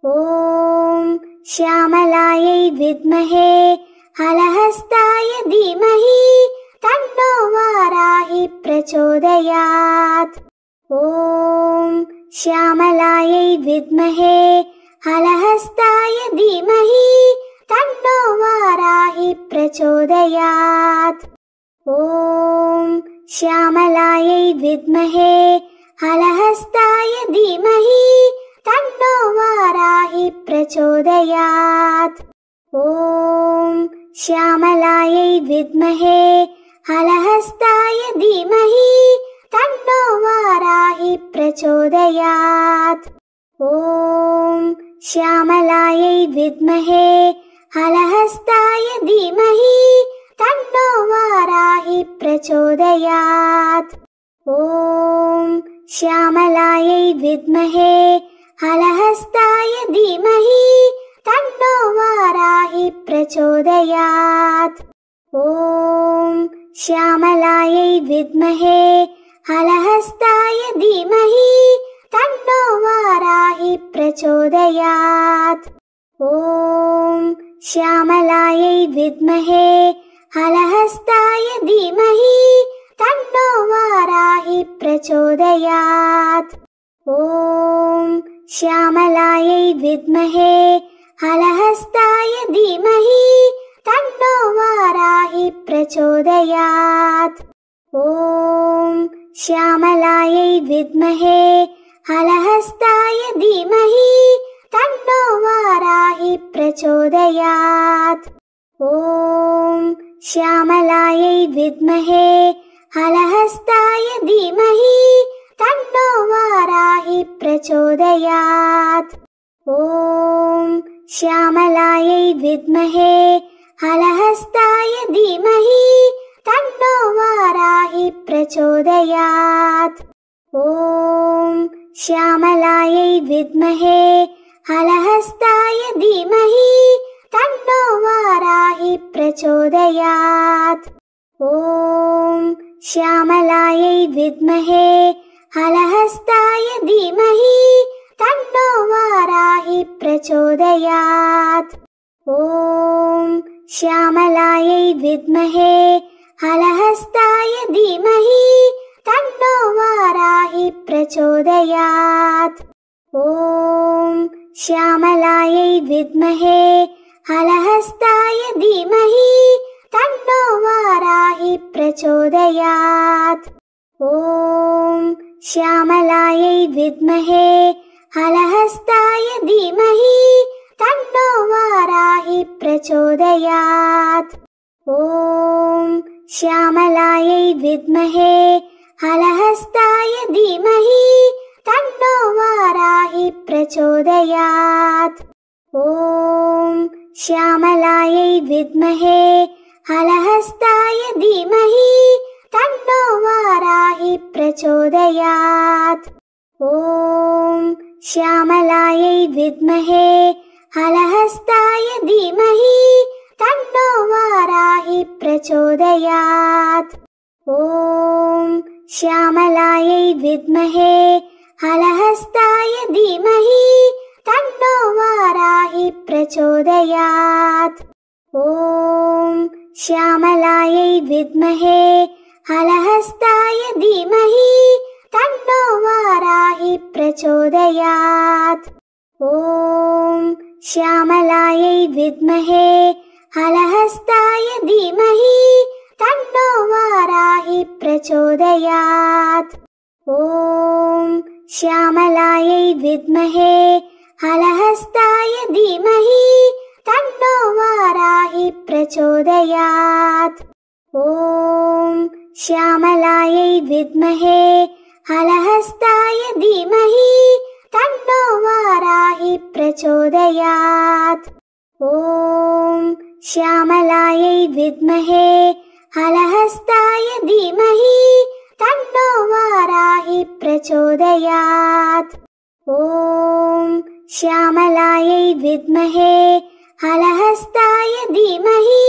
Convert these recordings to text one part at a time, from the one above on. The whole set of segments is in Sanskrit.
ॐ श्यामलायै विद्महे हलहस्ताय धीमहि तन्नो वाराहि प्रचोदयात्। ॐ श्यामलायै विद्महे हलहस्ताय धीमहि तन्नो वाराहि प्रचोदयात्। ॐ श्यामलायै विद्महे हलहस्ताय धीमहि तन्नो वाराहि प्रचोदयात्। ॐ श्यामलायै विद्महे हलहस्ताय धीमहि तन्नो वाराहि प्रचोदयात्। ॐ श्यामलायै विद्महे हलहस्ताय धीमहि तन्नो वाराहि प्रचोदयात्। ॐ श्यामलायै विद्महे हलहस्ताय धीमहि तन्नो वाराहि प्रचोदयात्। ॐ श्यामलायै विद्महे हलहस्ताय धीमहि तन्नो वाराहि प्रचोदयात्। ॐ श्यामलायै विद्महे हलहस्ताय धीमहि तन्नो वाराहि प्रचोदयात्। ॐ श्यामलायै विद्महे हलहस्ताय धीमहि तन्नो वाराहि प्रचोदयात्। ॐ श्यामलायै विद्महे हलहस्ताय धीमहि तन्नो वाराहि प्रचोदयात्। ॐ श्यामलायै विद्महे हलहस्ताय धीमहि तन्नो वाराहि प्रचोदयात्। ॐ श्यामलायै विद्महे हलहस्ताय धीमहि तन्नो वाराहि प्रचोदयात्। ॐ श्यामलायै विद्महे हलहस्ताय धीमहि तन्नो वाराहि प्रचोदयात्। ॐ श्यामलायै विद्महे हलहस्ताय धीमहि तन्नो वाराहि प्रचोदयात्। ॐ श्यामलायै विद्महे हलहस्ताय धीमहि तन्नो वाराहि प्रचोदयात्। ॐ श्यामलायै विद्महे हलहस्ताय धीमहि तन्नो वाराहि प्रचोदयात्। ॐ श्यामलायै विद्महे हलहस्ताय धीमहि तन्नो वाराहि प्रचोदयात्। ॐ श्यामलायै विद्महे हलहस्ताय धीमहि तन्नो वाराहि प्रचोदयात्। ॐ श्यामलायै विद्महे हलहस्ताय धीमहि तन्नो वाराहि प्रचोदयात्। ॐ श्यामलायै विद्महे हलहस्ताय धीमहि तन्नो वाराहि प्रचोदयात्। ॐ श्यामलायै विद्महे हलहस्ताय धीमहि तन्नो वाराहि प्रचोदयात्। ॐ श्यामलायै विद्महे हलहस्ताय धीमहि तन्नो वाराहि प्रचोदयात्। ॐ श्यामलायै विद्महे हलहस्ताय धीमहि तन्नो वाराहि प्रचोदयात्। ॐ श्यामलायै विद्महे हलहस्ताय धीमहि तन्नो वाराहि प्रचोदयात्। ॐ श्यामलायै विद्महे हलहस्ताय धीमहि तन्नो वाराहि प्रचोदयात्। ॐ श्यामलायै विद्महे हलहस्ताय धीमहि तन्नो वाराहि प्रचोदयात्। ॐ श्यामलायै विद्महे हलहस्ताय धीमहि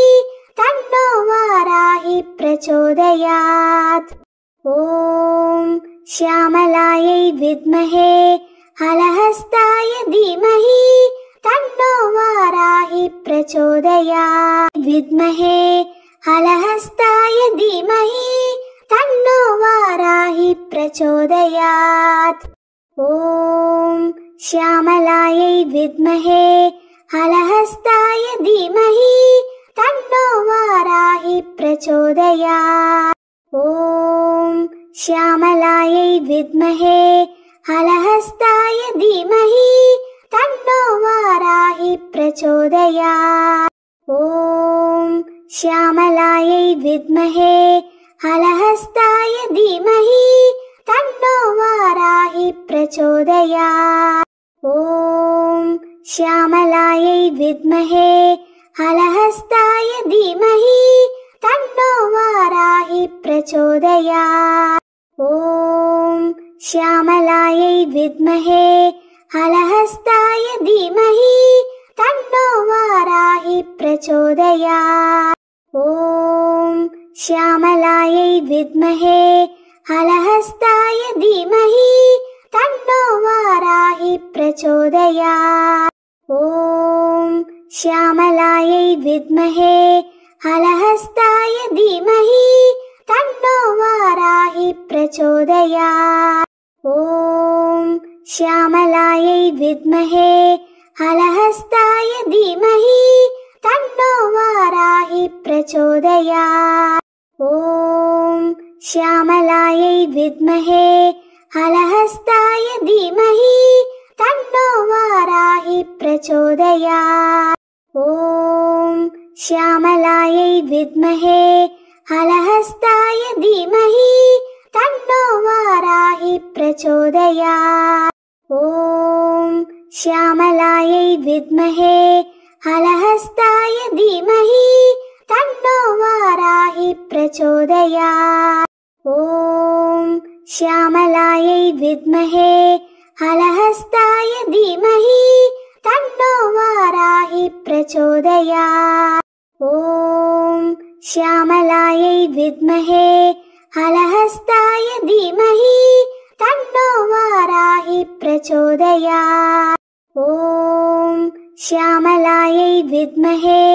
तन्नो वाराहि प्रचोदयात्। ॐ श्यामलायै विद्महे हलहस्ताय धीमहि प्रचोदयात् विद्महे हलहस्ताय धीमहि तन्नो वाराहि प्रचोदयात् ॐ श्यामलायै विद्महे हलहस्ताय धीमहि तन्नो वाराहि प्रचोदयात् ॐ श्यामलायै विद्महे हलहस्ताय धीमहि तन्नो वाराहि प्रचोदयात् ॐ श्यामलायै विद्महे हलहस्ताय धीमहि तन्नो वाराहि प्रचोदयात् ॐ श्यामलायै विद्महे हलहस्ताय धीमहि तन्नो वाराहि प्रचोदयात् ॐ श्यामलायै विद्महे हलहस्ताय धीमहि तन्नो वाराहि प्रचोदयात् ॐ श्यामलायै विद्महे हलहस्ताय धीमहि तन्नो वाराहि प्रचोदयात् ॐ श्यामलायै विद्महे हलहस्ताय धीमहि तन्नो वाराहि प्रचोदयात् ॐ श्यामलायै विद्महे हलहस्ताय धीमहि तन्नो वाराहि प्रचोदयात् ॐ श्यामलायै विद्महे हलहस्ताय धीमहि तन्नो वाराहि प्रचोदयात् ॐ श्यामलायै विद्महे हलहस्ताय धीमहि तन्नो वाराहि प्रचोदयात् ॐ श्यामलायै विद्महे हलहस्ताय धीमहि तन्नो वाराहि प्रचोदयात् ॐ श्यामलायै विद्महे हलहस्ताय धीमहि तन्नो वाराहि प्रचोदयात् ॐ श्यामलायै विद्महे हलहस्ताय धीमहि तन्नो वाराहि प्रचोदयात् ॐ श्यामलायै विद्महे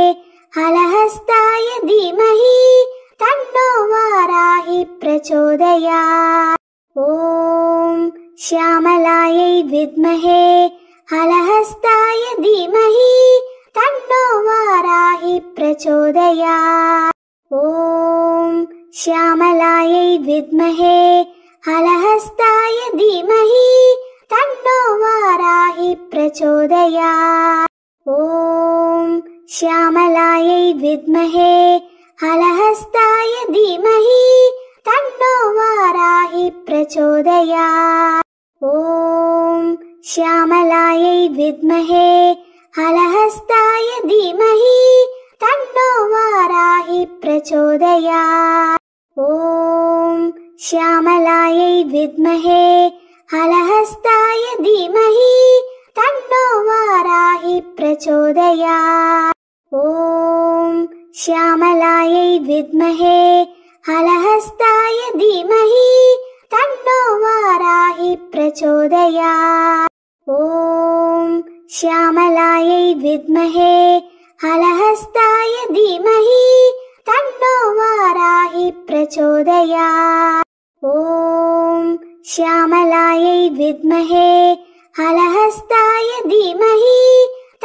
हलहस्ताय धीमहि तन्नो वाराहि प्रचोदयात् ॐ श्यामलायै विद्महे हलहस्ताय धीमहि तन्नो वाराहि प्रचोदयात् ॐ श्यामलायै विद्महे हलहस्ताय धीमहि तन्नो वाराहि प्रचोदयात् ॐ श्यामलायै विद्महे हलहस्ताय धीमहि तन्नो वाराहि प्रचोदयात् ॐ श्यामलायै विद्महे हलहस्ताय धीमहि तन्नो वाराहि प्रचोदयात् ॐ श्यामलायै विद्महे हलहस्ताय धीमहि तन्नो वाराहि प्रचोदयात् ॐ श्यामलायै विद्महे हलहस्ताय धीमहि तन्नो वाराहि प्रचोदयात् ॐ श्यामलायै विद्महे हलहस्ताय धीमहि तन्नो वाराहि प्रचोदयात् ॐ श्यामलायै विद्महे हलहस्ताय धीमहि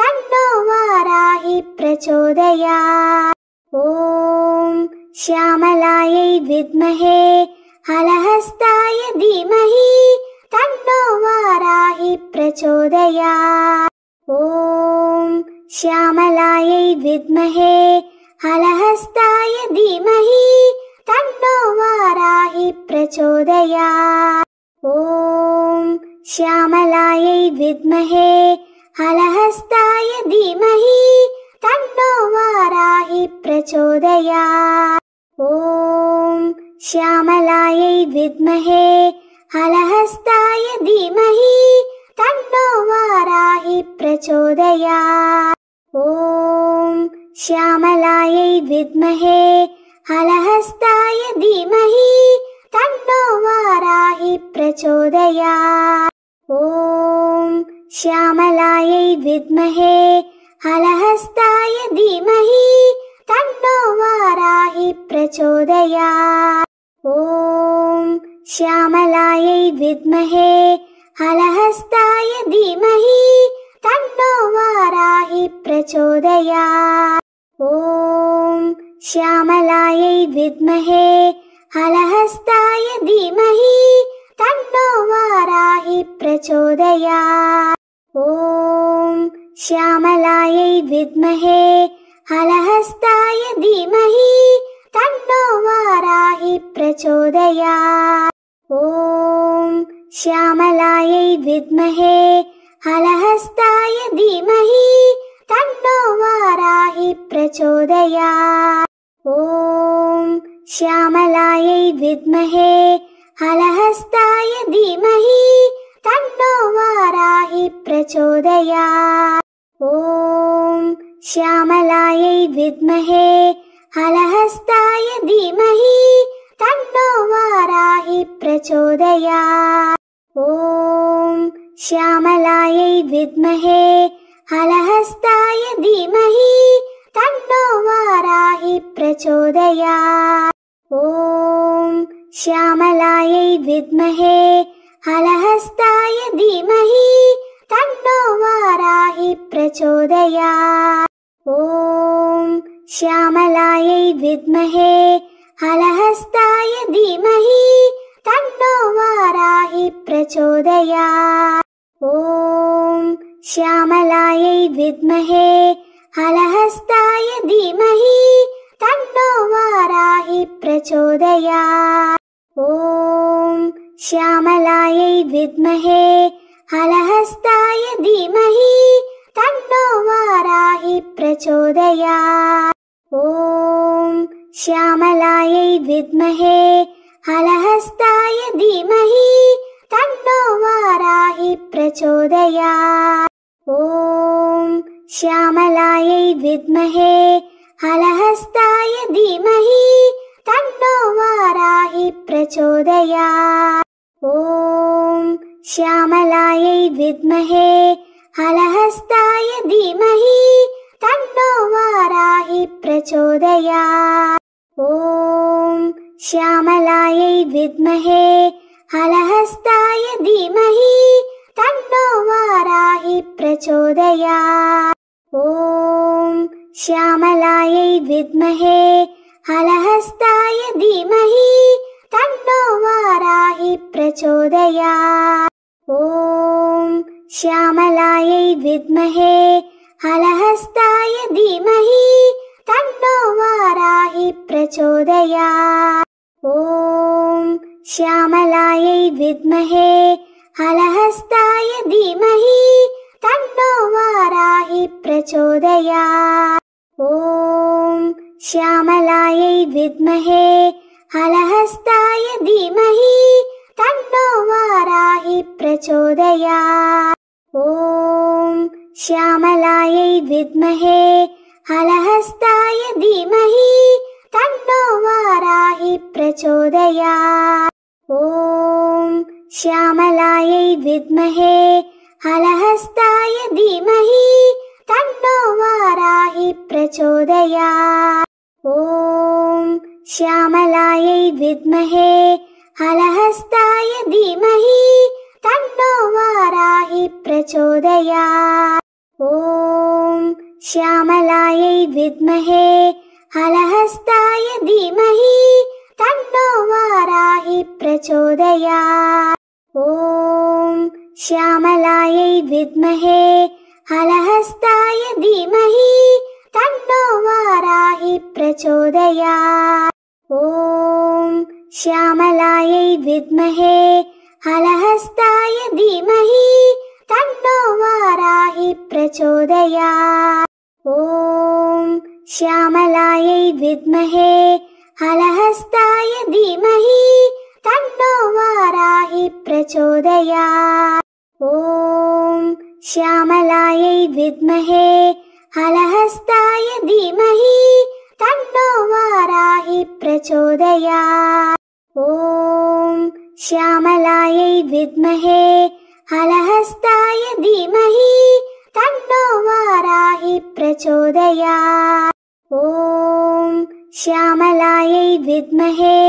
तन्नो वाराहि प्रचोदयात् ॐ श्यामलायै विद्महे हलहस्ताय धीमहि तन्नो वाराहि प्रचोदयात् ॐ श्यामलायै विद्महे हलहस्ताय धीमहि तन्नो वाराहि प्रचोदयात् ॐ श्यामलायै विद्महे हलहस्ताय धीमहि तन्नो वाराहि प्रचोदयात् ॐ श्यामलायै विद्महे हलहस्ताय धीमहि तन्नो वाराहि प्रचोदयात् ॐ श्यामलायै विद्महे हलहस्ताय धीमहि तन्नो वाराहि प्रचोदयात् ॐ श्यामलायै विद्महे हलहस्ताय धीमहि तन्नो वाराहि प्रचोदयात्। ॐ श्यामलायै विद्महे हलहस्ताय धीमहि तन्नो वाराहि प्रचोदयात्। ॐ श्यामलायै विद्महे हलहस्ताय धीमहि तन्नो वाराहि प्रचोदयात्। ॐ श्यामलायै विद्महे हलहस्ताय धीमहि तन्नो वाराहि प्रचोदयात्। ॐ श्यामलायै विद्महे हलहस्ताय धीमहि तन्नो वाराहि प्रचोदयात्। ॐ श्यामलायै विद्महे हलहस्ताय धीमहि तन्नो वाराहि प्रचोदयात्। ॐ श्यामलायै विद्महे हलहस्ताय धीमहि तन्नो वाराहि प्रचोदयात्। ॐ श्यामलायै विद्महे हलहस्ताय धीमहि तन्नो वाराहि प्रचोदयात्। ॐ श्यामलायै विद्महे हलहस्ताय धीमहि तन्नो वाराहि प्रचोदयात्। ॐ श्यामलायै विद्महे हलहस्ताय धीमहि तन्नो वाराहि प्रचोदयात्। ॐ श्यामलायै विद्महे हलहस्ताय धीमहि तन्नो वाराहि प्रचोदयात्। ॐ श्यामलायै विद्महे हलहस्ताय धीमहि तन्नो वाराहि प्रचोदयात्। ॐ श्यामलायै विद्महे हलहस्ताय धीमहि तन्नो वाराहि प्रचोदयात्। ॐ श्यामलायै विद्महे हलहस्ताय धीमहि तन्नो वाराहि प्रचोदयात्। ॐ श्यामलायै विद्महे हलहस्ताय धीमहि तन्नो वाराहि प्रचोदयात्। ॐ श्यामलायै विद्महे हलहस्ताय धीमहि तन्नो वाराहि प्रचोदयात्। ॐ श्यामलायै विद्महे हलहस्ताय धीमहि तन्नो वाराहि प्रचोदयात्। ॐ श्यामलायै विद्महे हलहस्ताय धीमहि तन्नो वाराहि प्रचोदयात्। ॐ श्यामलायै विद्महे हलहस्ताय धीमहि तन्नो वाराहि प्रचोदयात्। ॐ श्यामलायै विद्महे हलहस्ताय धीमहि तन्नो वाराहि प्रचोदयात्। ॐ श्यामलायै विद्महे हलहस्ताय धीमहि तन्नो वाराहि प्रचोदयात्। ॐ श्यामलायै विद्महे हलहस्ताय धीमहि तन्नो वाराहि प्रचोदयात्। ॐ श्यामलायै विद्महे हलहस्ताय धीमहि तन्नो वाराहि प्रचोदयात्। ॐ श्यामलायै विद्महे हलहस्ताय धीमहि तन्नो वाराहि प्रचोदयात्। ॐ श्यामलायै विद्महे हलहस्ताय धीमहि तन्नो वाराहि प्रचोदयात्। ॐ श्यामलायै विद्महे हलहस्ताय धीमहि तन्नो वाराहि प्रचोदयात्। ॐ श्यामलायै विद्महे हलहस्ताय धीमहि तन्नो वाराहि प्रचोदयात्। ॐ श्यामलायै विद्महे हलहस्ताय धीमहि तन्नो वाराहि प्रचोदयात्। ॐ श्यामलायै विद्महे हलहस्ताय धीमहि तन्नो वाराहि वाराहि प्रचोदयात्। ॐ श्यामलायै विद्महे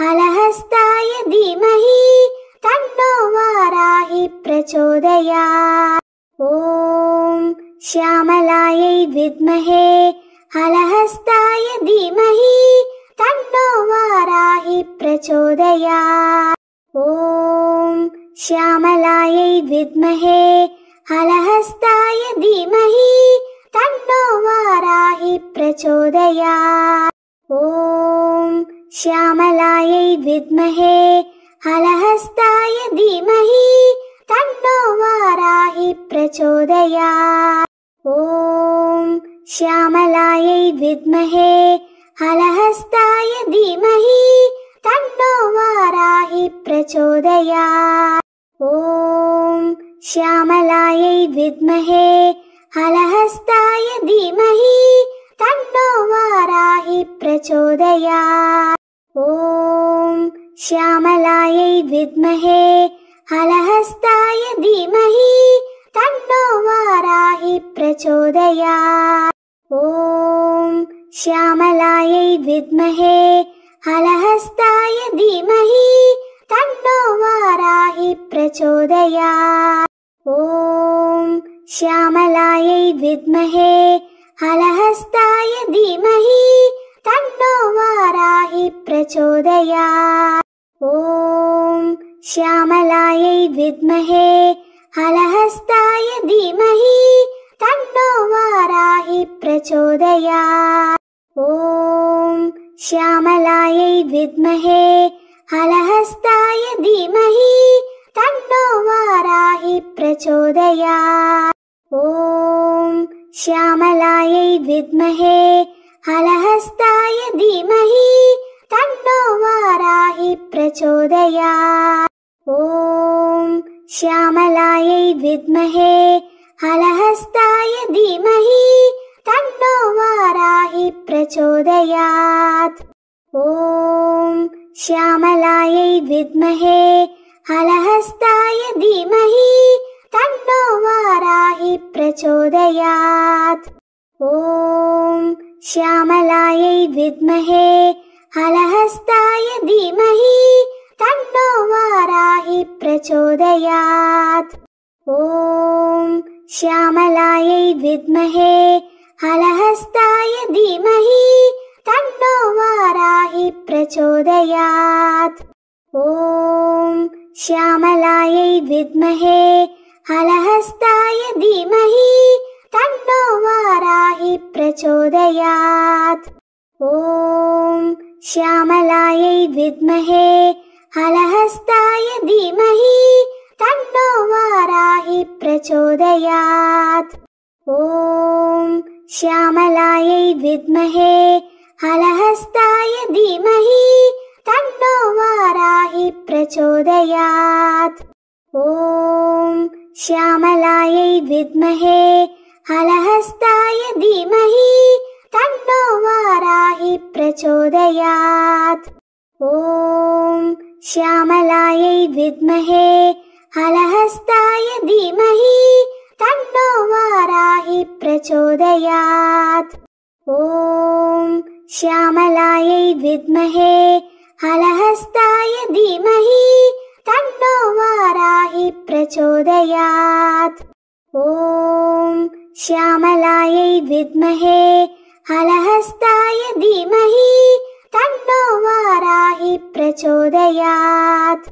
हलहस्ताय धीमहि तन्नो वाराहि प्रचोदयात्। ॐ श्यामलायै विद्महे हलहस्ताय धीमहि तन्नो वाराहि प्रचोदयात्। ॐ श्यामलायै विद्महे हलहस्ताय धीमहि तन्नो वाराहि प्रचोदयात्। ॐ श्यामलायै विद्महे हलहस्ताय धीमहि तन्नो वाराहि प्रचोदयात्। ॐ श्यामलायै विद्महे हलहस्ताय धीमहि तन्नो वाराहि प्रचोदयात्। ॐ श्यामलायै विद्महे हलहस्ताय धीमहि तन्नो वाराहि प्रचोदयात्। ॐ श्यामलायै विद्महे हलहस्ताय धीमहि तन्नो वाराहि प्रचोदयात्। ॐ श्यामलायै विद्महे हलहस्ताय धीमहि तन्नो वाराहि प्रचोदयात्। ॐ श्यामलायै विद्महे हलहस्ताय धीमहि तन्नो वाराहि प्रचोदयात्। ॐ श्यामलायै विद्महे हलहस्ताय धीमहि तन्नो वाराहि प्रचोदयात्। ॐ श्यामलायै विद्महे हलहस्ताय धीमहि तन्नो वाराहि प्रचोदयात्। ॐ श्यामलायै विद्महे हलहस्ताय धीमहि तन्नो वाराहि प्रचोदयात्। ॐ श्यामलायै विद्महे हलहस्ताय धीमहि तन्नो वाराहि प्रचोदयात्। ॐ श्यामलायै विद्महे हलहस्ताय धीमहि तन्नो वाराहि प्रचोदयात्। ॐ श्यामलायै विद्महे हलहस्ताय धीमहि तन्नो वाराहि प्रचोदयात्। ॐ श्यामलायै विद्महे हलहस्ताय धीमहि तन्नो वाराहि प्रचोदयात्। ॐ श्यामलायै विद्महे हलहस्ताय धीमहि तन्नो वाराहि प्रचोदयात्। ॐ श्यामलायै विद्महे हलहस्ताय धीमहि तन्नो वाराहि प्रचोदयात्। ॐ श्यामलायै विद्महे हलहस्ताय धीमहि तन्नो वाराहि प्रचोदयात्। ॐ श्यामलायै विद्महे हलहस्ताय धीमहि तन्नो वाराहि प्रचोदयात्। ॐ श्यामलायै विद्महे हलहस्ताय धीमहि तन्नो वाराहि प्रचोदयात्। ॐ श्यामलायै विद्महे हलहस्ताय धीमहि तन्नो वाराहि प्रचोदयात्। ॐ श्यामलायै विद्महे हलहस्ताय धीमहि तन्नो वाराहि प्रचोदयात्।